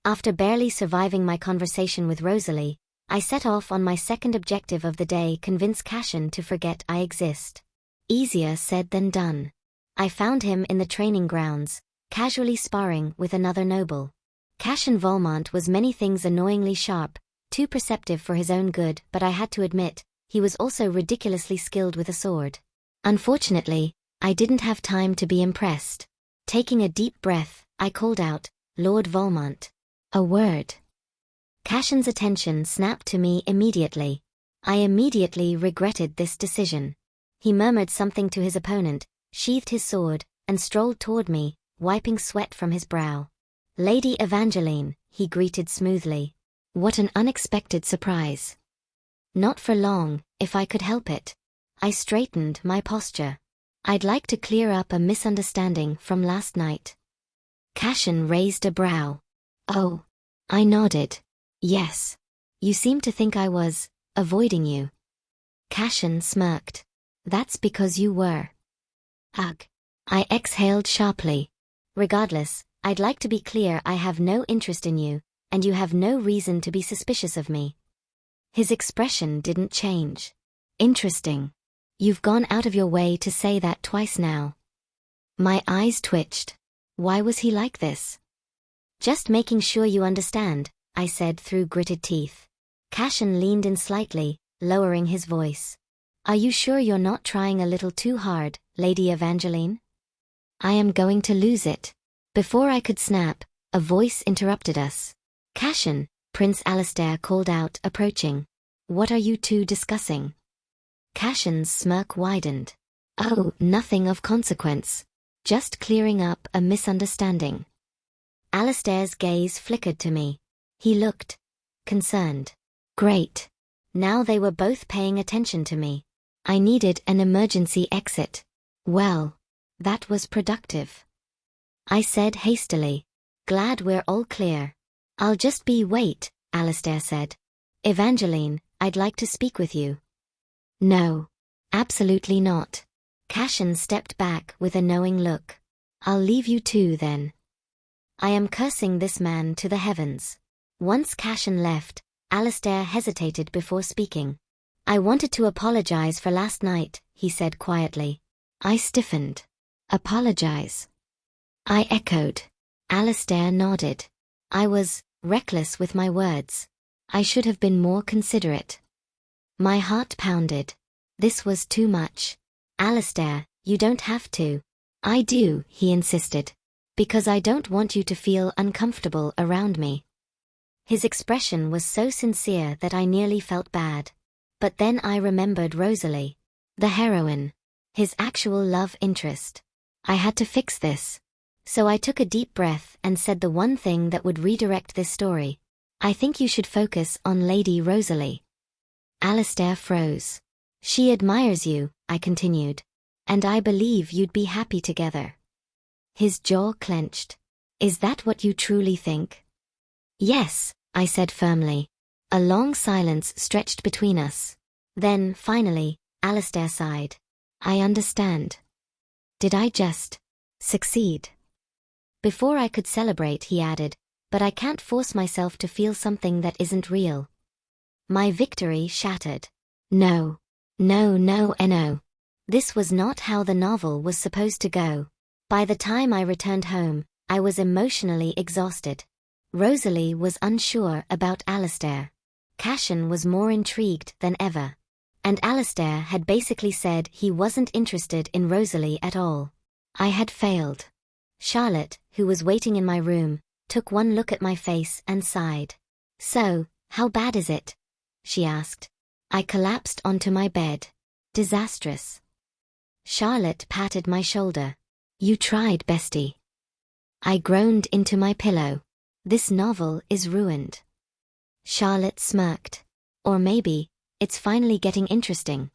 After barely surviving my conversation with Rosalie, I set off on my second objective of the day: convince Cashin to forget I exist. Easier said than done. I found him in the training grounds, casually sparring with another noble. Cashin Volmont was many things annoyingly sharp, too perceptive for his own good, but I had to admit, he was also ridiculously skilled with a sword. Unfortunately, I didn't have time to be impressed. Taking a deep breath, I called out, Lord Volmont. A word. Cashin's attention snapped to me immediately. I immediately regretted this decision. He murmured something to his opponent, sheathed his sword, and strolled toward me, wiping sweat from his brow. Lady Evangeline, he greeted smoothly. What an unexpected surprise. Not for long, if I could help it. I straightened my posture. I'd like to clear up a misunderstanding from last night. Cashin raised a brow. Oh. I nodded. Yes. You seem to think I was avoiding you. Cashin smirked. That's because you were. Ugh. I exhaled sharply. Regardless, I'd like to be clear, I have no interest in you, and you have no reason to be suspicious of me. His expression didn't change. Interesting. You've gone out of your way to say that twice now. My eyes twitched. Why was he like this? Just making sure you understand, I said through gritted teeth. Cashin leaned in slightly, lowering his voice. Are you sure you're not trying a little too hard, Lady Evangeline? I am going to lose it. Before I could snap, a voice interrupted us. Cashin, Prince Alistair called out, approaching. What are you two discussing? Cashin's smirk widened. Oh, nothing of consequence. Just clearing up a misunderstanding. Alistair's gaze flickered to me. He looked concerned. Great. Now they were both paying attention to me. I needed an emergency exit. Well, that was productive. I said hastily. Glad we're all clear. I'll just wait, Alistair said. Evangeline, I'd like to speak with you. No. Absolutely not. Cashin stepped back with a knowing look. I'll leave you two then. I am cursing this man to the heavens. Once Cashin left, Alistair hesitated before speaking. I wanted to apologize for last night, he said quietly. I stiffened. Apologize? I echoed. Alistair nodded. I was reckless with my words. I should have been more considerate. My heart pounded. This was too much. Alistair, you don't have to. I do, he insisted. Because I don't want you to feel uncomfortable around me. His expression was so sincere that I nearly felt bad. But then I remembered Rosalie. The heroine. His actual love interest. I had to fix this. So I took a deep breath and said the one thing that would redirect this story. I think you should focus on Lady Rosalie. Alistair froze. She admires you, I continued. And I believe you'd be happy together. His jaw clenched. Is that what you truly think? Yes, I said firmly. A long silence stretched between us. Then, finally, Alistair sighed. I understand. Did I just succeed? Before I could celebrate, he added, but I can't force myself to feel something that isn't real. My victory shattered. No. This was not how the novel was supposed to go. By the time I returned home, I was emotionally exhausted. Rosalie was unsure about Alistair. Cashin was more intrigued than ever. And Alistair had basically said he wasn't interested in Rosalie at all. I had failed. Charlotte, who was waiting in my room, took one look at my face and sighed. "So, how bad is it?" she asked. I collapsed onto my bed. "Disastrous." Charlotte patted my shoulder. "You tried, bestie." I groaned into my pillow. "This novel is ruined." Charlotte smirked. "Or maybe, it's finally getting interesting."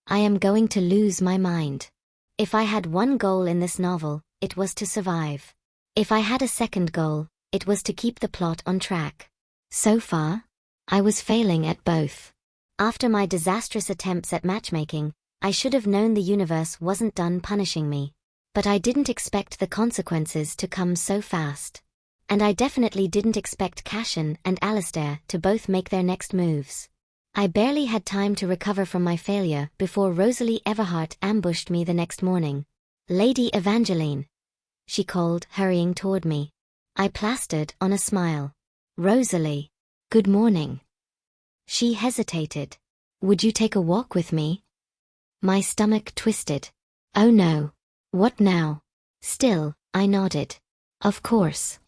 I am going to lose my mind. If I had one goal in this novel, it was to survive. If I had a second goal, it was to keep the plot on track. So far, I was failing at both. After my disastrous attempts at matchmaking, I should have known the universe wasn't done punishing me. But I didn't expect the consequences to come so fast. And I definitely didn't expect Cashin and Alistair to both make their next moves. I barely had time to recover from my failure before Rosalie Everhart ambushed me the next morning. "Lady Evangeline," she called, hurrying toward me. I plastered on a smile. "Rosalie. Good morning." She hesitated. "Would you take a walk with me?" My stomach twisted. "Oh no. What now?" Still, I nodded. "Of course."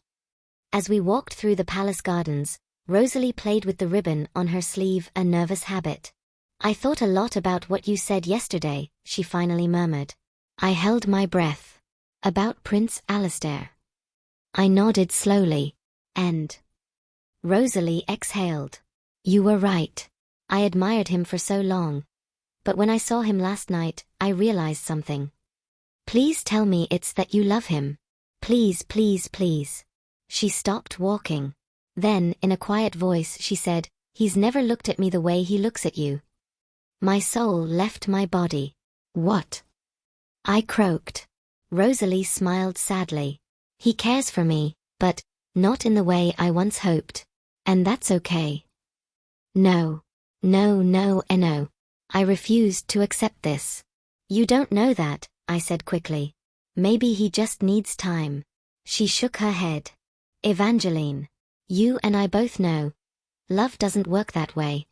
As we walked through the palace gardens, Rosalie played with the ribbon on her sleeve, a nervous habit. "I thought a lot about what you said yesterday," she finally murmured. I held my breath. "About Prince Alistair?" I nodded slowly. "And?" Rosalie exhaled. "You were right. I admired him for so long. But when I saw him last night, I realized something." "Please tell me it's that you love him. Please, please, please." She stopped walking. Then, in a quiet voice, she said, "He's never looked at me the way he looks at you." My soul left my body. "What?" I croaked. Rosalie smiled sadly. "He cares for me, but not in the way I once hoped. And that's okay." No. No, no, no. I refused to accept this. "You don't know that," I said quickly. "Maybe he just needs time." She shook her head. "Evangeline. You and I both know. Love doesn't work that way."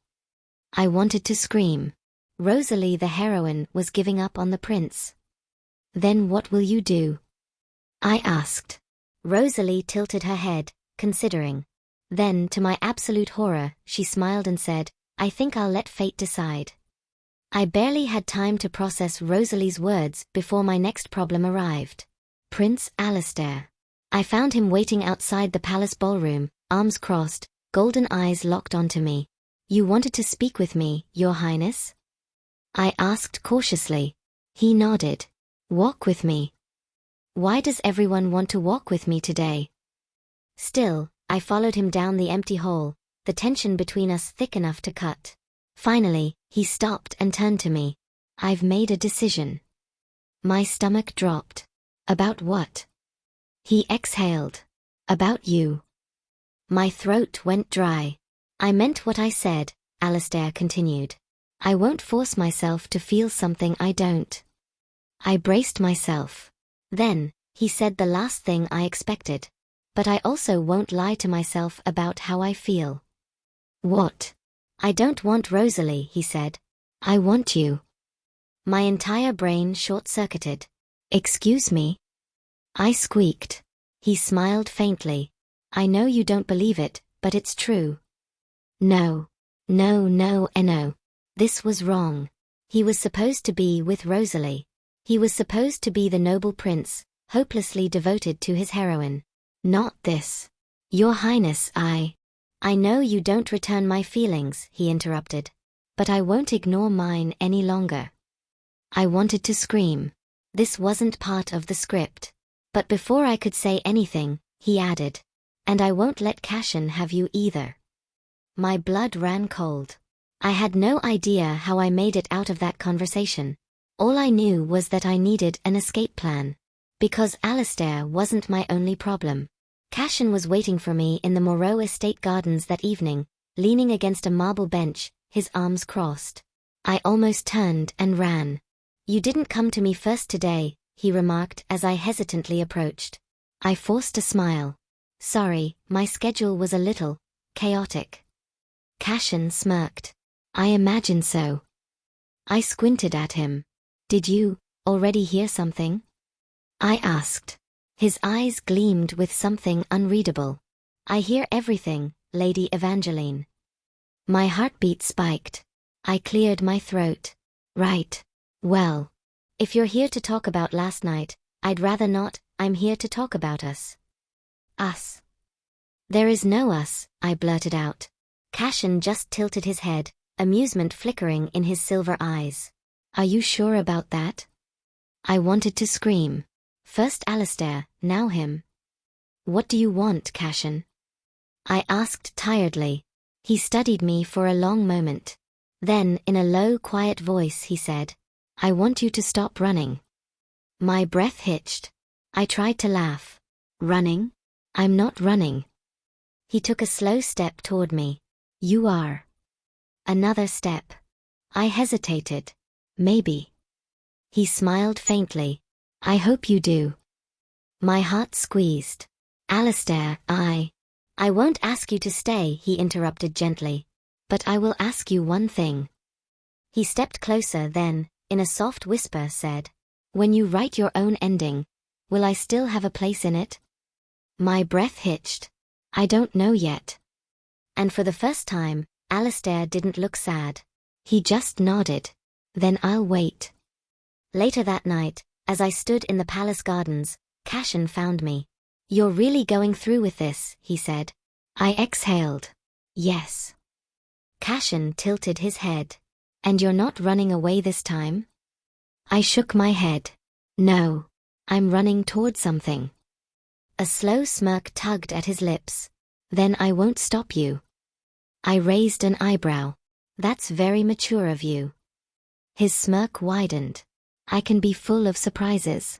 I wanted to scream. Rosalie the heroine was giving up on the prince. "Then what will you do?" I asked. Rosalie tilted her head, considering. Then, to my absolute horror, she smiled and said, "I think I'll let fate decide." I barely had time to process Rosalie's words before my next problem arrived. Prince Alistair. I found him waiting outside the palace ballroom, arms crossed, golden eyes locked onto me. "You wanted to speak with me, Your Highness?" I asked cautiously. He nodded. "Walk with me." Why does everyone want to walk with me today? Still, I followed him down the empty hall, the tension between us thick enough to cut. Finally, he stopped and turned to me. "I've made a decision." My stomach dropped. "About what?" He exhaled. "About you." My throat went dry. "I meant what I said," Alistair continued. "I won't force myself to feel something I don't." I braced myself. Then, he said the last thing I expected. "But I also won't lie to myself about how I feel." "What?" "I don't want Rosalie," he said. "I want you." My entire brain short-circuited. "Excuse me?" I squeaked. He smiled faintly. "I know you don't believe it, but it's true." No. No, no, no. This was wrong. He was supposed to be with Rosalie. He was supposed to be the noble prince, hopelessly devoted to his heroine. Not this. "Your Highness, I know you don't return my feelings," he interrupted. "But I won't ignore mine any longer." I wanted to scream. This wasn't part of the script. But before I could say anything, he added, "And I won't let Cashin have you either." My blood ran cold. I had no idea how I made it out of that conversation. All I knew was that I needed an escape plan. Because Alistair wasn't my only problem. Cashin was waiting for me in the Moreau estate gardens that evening, leaning against a marble bench, his arms crossed. I almost turned and ran. "You didn't come to me first today," he remarked as I hesitantly approached. I forced a smile. Sorry, my schedule was a little chaotic. Cashin smirked. I imagine so. I squinted at him. Did you already hear something? I asked. His eyes gleamed with something unreadable. I hear everything, Lady Evangeline. My heartbeat spiked. I cleared my throat. Right. Well, if you're here to talk about last night, I'd rather not. I'm here to talk about us. Us. There is no us, I blurted out. Cashin just tilted his head, amusement flickering in his silver eyes. Are you sure about that? I wanted to scream. First Alistair, now him. What do you want, Cashin? I asked tiredly. He studied me for a long moment. Then, in a low, quiet voice, he said, I want you to stop running. My breath hitched. I tried to laugh. Running? I'm not running. He took a slow step toward me. You are. Another step. I hesitated. Maybe. He smiled faintly. I hope you do. My heart squeezed. Alistair, I won't ask you to stay, he interrupted gently. But I will ask you one thing. He stepped closer then, in a soft whisper said, when you write your own ending, will I still have a place in it? My breath hitched. I don't know yet. And for the first time, Alistair didn't look sad. He just nodded. Then I'll wait. Later that night, as I stood in the palace gardens, Cashin found me. You're really going through with this, he said. I exhaled. Yes. Cashin tilted his head. And you're not running away this time? I shook my head. No. I'm running toward something. A slow smirk tugged at his lips. Then I won't stop you. I raised an eyebrow. That's very mature of you. His smirk widened. I can be full of surprises.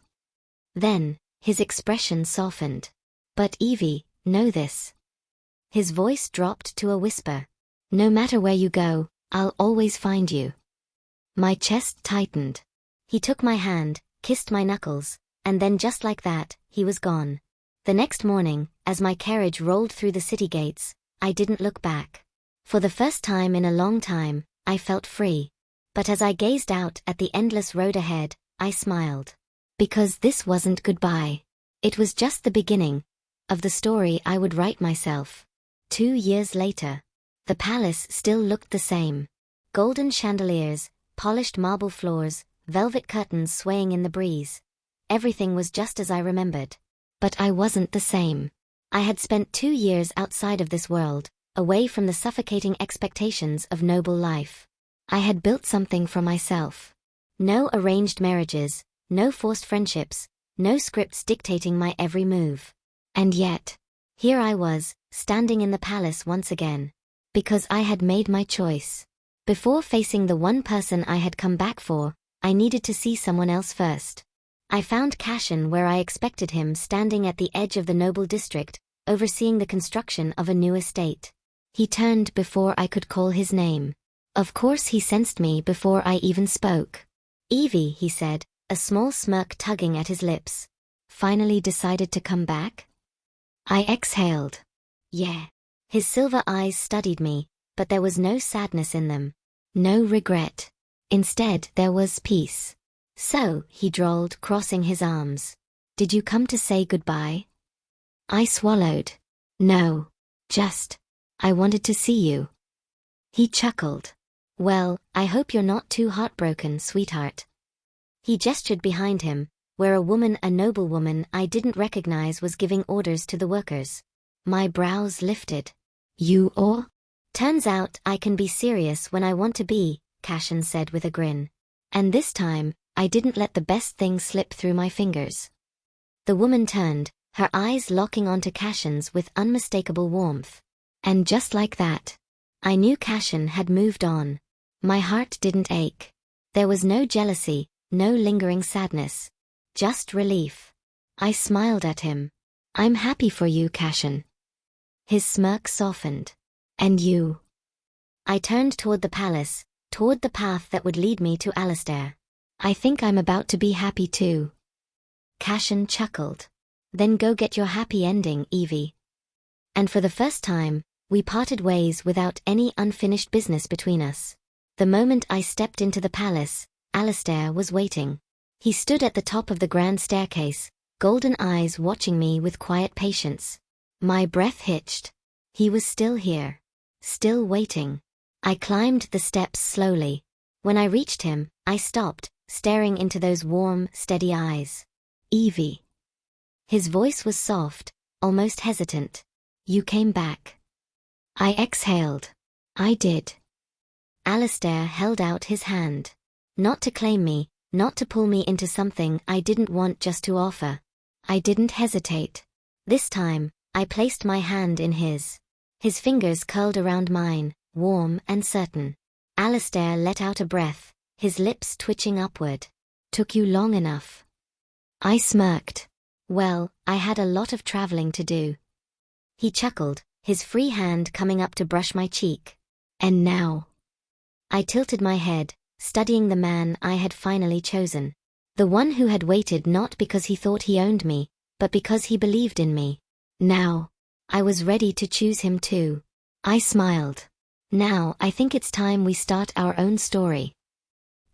Then, his expression softened. But Evie, know this. His voice dropped to a whisper. No matter where you go, I'll always find you. My chest tightened. He took my hand, kissed my knuckles, and then just like that, he was gone. The next morning, as my carriage rolled through the city gates, I didn't look back. For the first time in a long time, I felt free. But as I gazed out at the endless road ahead, I smiled. Because this wasn't goodbye. It was just the beginning of the story I would write myself. 2 years later, the palace still looked the same. Golden chandeliers, polished marble floors, velvet curtains swaying in the breeze. Everything was just as I remembered. But I wasn't the same. I had spent 2 years outside of this world, away from the suffocating expectations of noble life. I had built something for myself. No arranged marriages, no forced friendships, no scripts dictating my every move. And yet, here I was, standing in the palace once again. Because I had made my choice. Before facing the one person I had come back for, I needed to see someone else first. I found Cashin where I expected him, standing at the edge of the noble district, overseeing the construction of a new estate. He turned before I could call his name. Of course he sensed me before I even spoke. Evie, he said, a small smirk tugging at his lips. Finally decided to come back? I exhaled. Yeah. His silver eyes studied me, but there was no sadness in them. No regret. Instead, there was peace. So, he drawled, crossing his arms. Did you come to say goodbye? I swallowed. No. Just. I wanted to see you. He chuckled. Well, I hope you're not too heartbroken, sweetheart. He gestured behind him, where a noble woman I didn't recognize, was giving orders to the workers. My brows lifted. You or? Turns out I can be serious when I want to be, Cashin said with a grin. And this time, I didn't let the best thing slip through my fingers. The woman turned, her eyes locking onto Cashin's with unmistakable warmth. And just like that, I knew Cashin had moved on. My heart didn't ache. There was no jealousy, no lingering sadness. Just relief. I smiled at him. I'm happy for you, Cashin. His smirk softened. And you? I turned toward the palace, toward the path that would lead me to Alistair. I think I'm about to be happy too. Cashin chuckled. Then go get your happy ending, Evie. And for the first time, we parted ways without any unfinished business between us. The moment I stepped into the palace, Alistair was waiting. He stood at the top of the grand staircase, golden eyes watching me with quiet patience. My breath hitched. He was still here. Still waiting. I climbed the steps slowly. When I reached him, I stopped, staring into those warm, steady eyes. Evie. His voice was soft, almost hesitant. You came back. I exhaled. I did. Alistair held out his hand. Not to claim me, not to pull me into something I didn't want, just to offer. I didn't hesitate. This time, I placed my hand in his. His fingers curled around mine, warm and certain. Alistair let out a breath, his lips twitching upward. Took you long enough. I smirked. Well, I had a lot of traveling to do. He chuckled, his free hand coming up to brush my cheek. And now? I tilted my head, studying the man I had finally chosen. The one who had waited not because he thought he owned me, but because he believed in me. Now, I was ready to choose him too. I smiled. Now I think it's time we start our own story.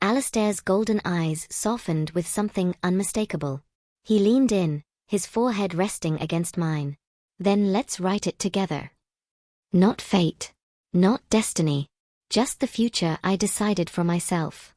Alistair's golden eyes softened with something unmistakable. He leaned in, his forehead resting against mine. Then let's write it together. Not fate. Not destiny. Just the future I decided for myself.